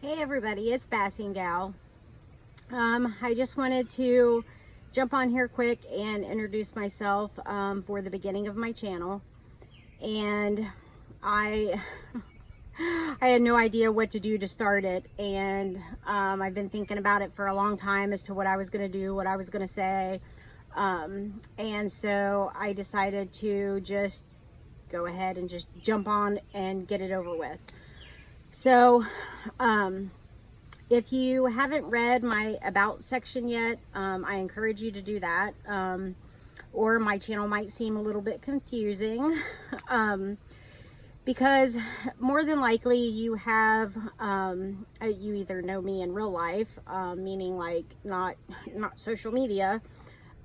Hey everybody, it's BassingGal. I just wanted to jump on here quick and introduce myself for the beginning of my channel. And I had no idea what to do to start it, and I've been thinking about it for a long time as to what I was going to do, what I was going to say. And so I decided to just go ahead and just jump on and get it over with. So, if you haven't read my About section yet, I encourage you to do that, or my channel might seem a little bit confusing, because more than likely you have, you either know me in real life, meaning like not social media,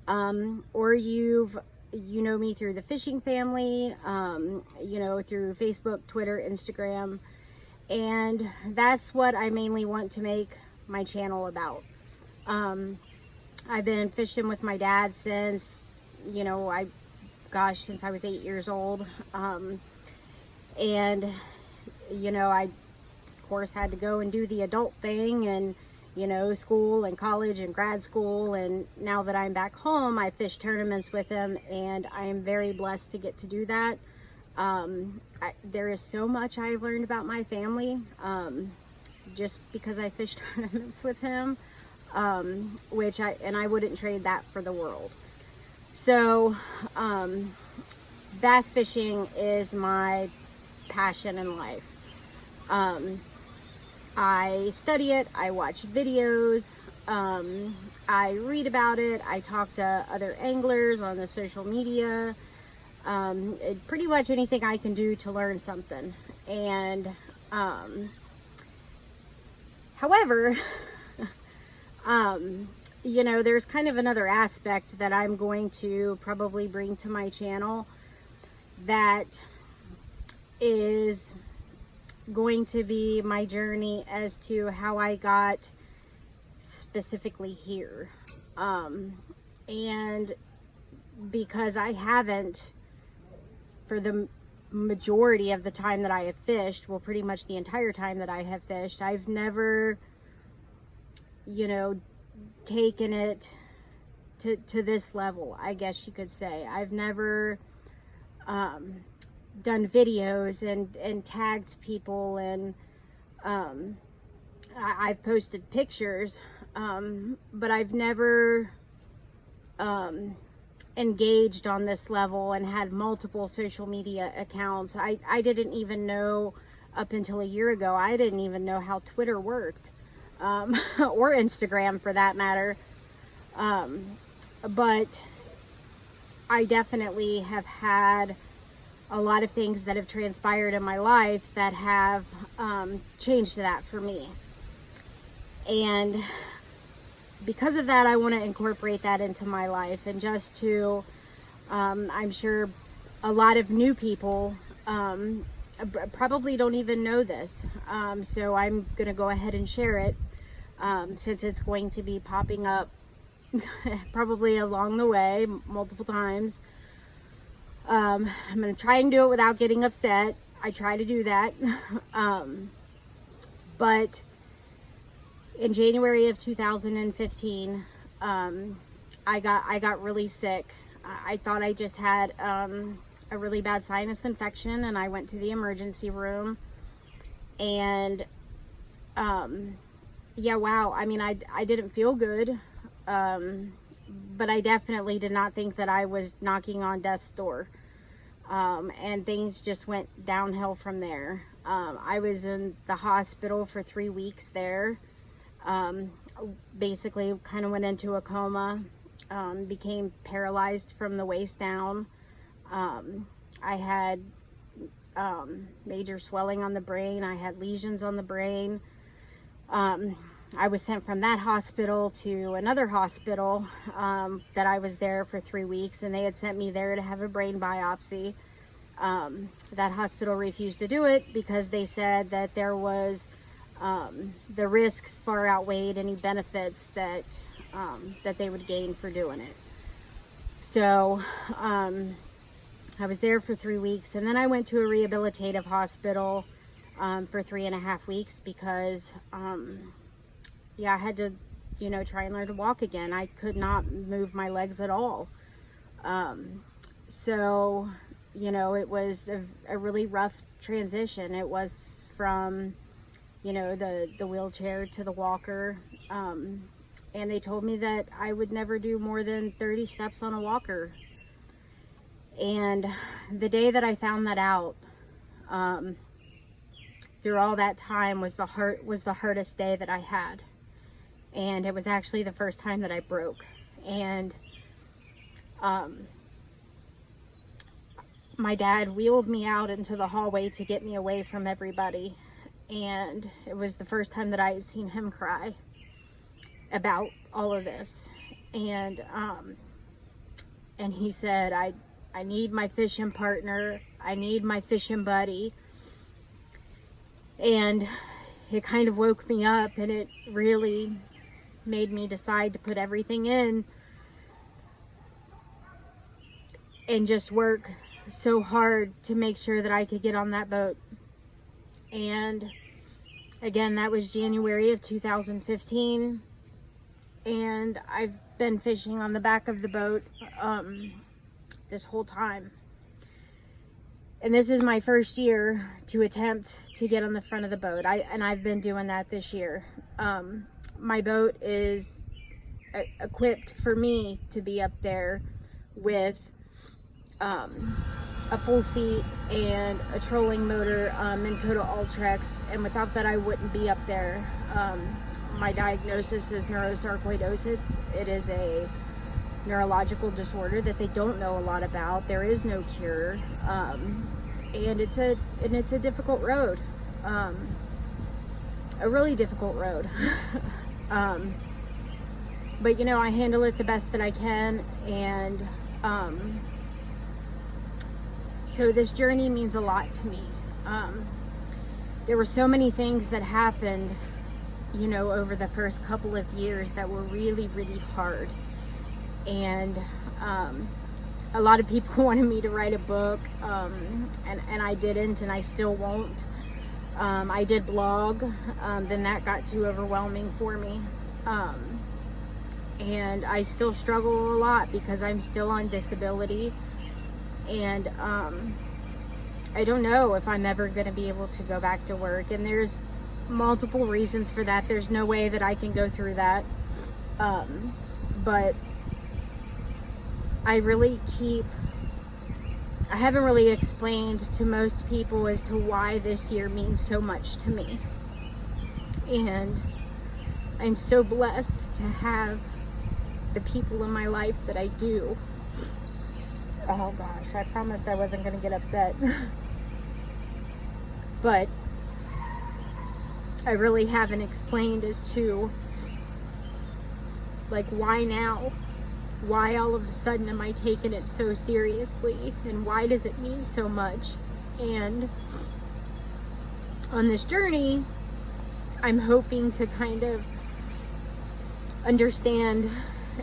or you know me through the fishing family, through Facebook, Twitter, Instagram. And that's what I mainly want to make my channel about. I've been fishing with my dad since, since I was 8 years old. And, I, of course, had to go and do the adult thing and, school and college and grad school. And now that I'm back home, I fish tournaments with him, and I am very blessed to get to do that. There is so much I've learned about my family, just because I fish tournaments with him, which I wouldn't trade that for the world. So, bass fishing is my passion in life. I study it, I watch videos, I read about it, I talk to other anglers on the social media. Pretty much anything I can do to learn something. And however, there's kind of another aspect that I'm going to probably bring to my channel that is going to be my journey as to how I got specifically here. And because I haven't, for the majority of the time that I have fished, well, pretty much the entire time that I have fished, I've never, taken it to this level, I guess you could say. I've never done videos and tagged people, and I've posted pictures, but I've never engaged on this level and had multiple social media accounts. I didn't even know, up until a year ago, I didn't even know how Twitter worked, or Instagram for that matter. But I definitely have had a lot of things that have transpired in my life that have changed that for me. And because of that, I want to incorporate that into my life, and just to, I'm sure a lot of new people probably don't even know this. So I'm going to go ahead and share it, since it's going to be popping up probably along the way multiple times. I'm going to try and do it without getting upset. I try to do that. But in January of 2015, I got really sick. I thought I just had a really bad sinus infection, and I went to the emergency room. And wow, I mean, I didn't feel good, but I definitely did not think that I was knocking on death's door. And things just went downhill from there. I was in the hospital for 3 weeks there. Basically kind of went into a coma, became paralyzed from the waist down. I had major swelling on the brain. I had lesions on the brain. I was sent from that hospital to another hospital that I was there for 3 weeks, and they had sent me there to have a brain biopsy. That hospital refused to do it because they said that there was the risks far outweighed any benefits that they would gain for doing it. So I was there for 3 weeks, and then I went to a rehabilitative hospital for 3.5 weeks because, yeah, I had to, you know, try and learn to walk again. I could not move my legs at all. So, you know, it was a really rough transition. It was from, you know, the wheelchair to the walker. And they told me that I would never do more than 30 steps on a walker. And the day that I found that out, through all that time was the hardest day that I had. And it was actually the first time that I broke. And my dad wheeled me out into the hallway to get me away from everybody. And it was the first time that I had seen him cry about all of this. And he said, I need my fishing partner. I need my fishing buddy. And it kind of woke me up, and it really made me decide to put everything in and just work so hard to make sure that I could get on that boat. And again, that was January of 2015. And I've been fishing on the back of the boat this whole time. And this is my first year to attempt to get on the front of the boat. I've been doing that this year. My boat is equipped for me to be up there with a full seat and a trolling motor, Minn Kota Ultrex, and without that I wouldn't be up there. My diagnosis is neurosarcoidosis. It is a neurological disorder that they don't know a lot about. There is no cure, and it's a difficult road, a really difficult road. But you know, I handle it the best that I can, and so this journey means a lot to me. There were so many things that happened, you know, over the first couple of years that were really, really hard. And a lot of people wanted me to write a book, and I didn't, and I still won't. I did blog, then that got too overwhelming for me. And I still struggle a lot because I'm still on disability. And I don't know if I'm ever going to be able to go back to work. And there's multiple reasons for that. There's no way that I can go through that. But I haven't really explained to most people as to why this year means so much to me. And I'm so blessed to have the people in my life that I do. Oh gosh, I promised I wasn't going to get upset. But I really haven't explained as to, like, why now? Why all of a sudden am I taking it so seriously? And why does it mean so much? And on this journey, I'm hoping to kind of understand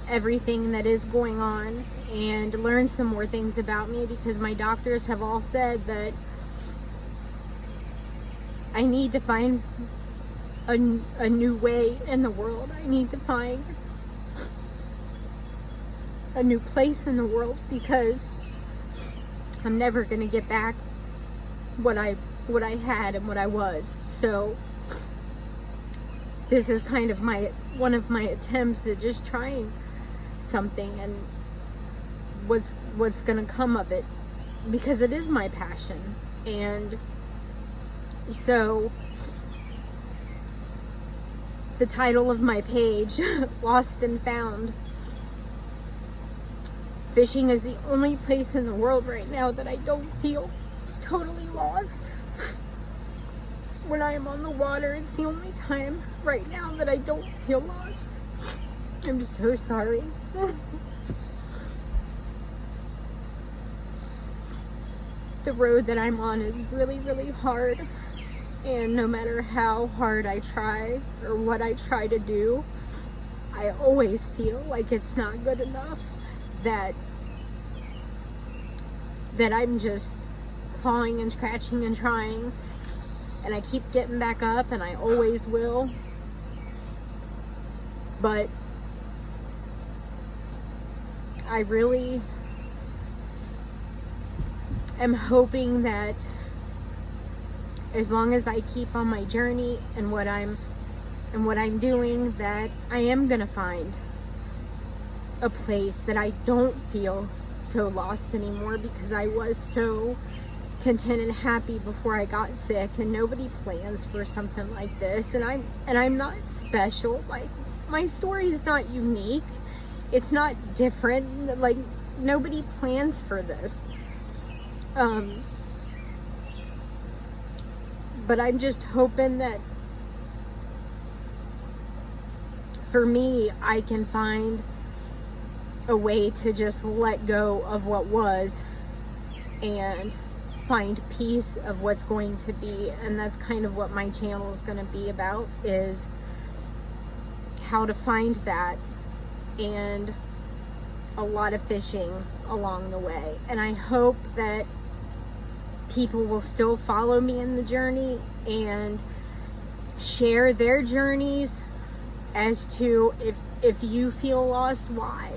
everything that is going on and learn some more things about me, because my doctors have all said that I need to find a new way in the world. I need to find a new place in the world, because I'm never going to get back what I had and what I was. So this is kind of one of my attempts at just trying something, and what's going to come of it, because it is my passion. And so the title of my page, Lost and Found. Fishing is the only place in the world right now that I don't feel totally lost. When I am on the water, it's the only time right now that I don't feel lost. I'm so sorry. The road that I'm on is really, really hard. And no matter how hard I try or what I try to do, I always feel like it's not good enough. That I'm just clawing and scratching and trying, and I keep getting back up, and I always will. But I really am hoping that as long as I keep on my journey and what I'm doing, that I am gonna find a place that I don't feel so lost anymore, because I was so content and happy before I got sick, and nobody plans for something like this, and I'm not special. Like, my story is not unique, it's not different, like nobody plans for this. But I'm just hoping that for me, I can find a way to just let go of what was and find peace of what's going to be. And that's kind of what my channel is going to be about, is how to find that, and a lot of fishing along the way. And I hope that people will still follow me in the journey and share their journeys as to if you feel lost, why.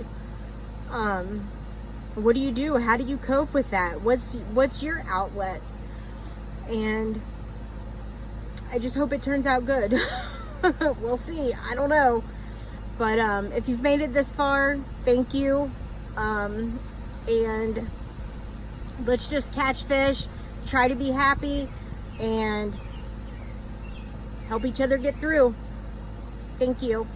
What do you do? How do you cope with that? What's your outlet? And I just hope it turns out good. We'll see. I don't know. But if you've made it this far, thank you. And let's just catch fish, try to be happy, and help each other get through. Thank you.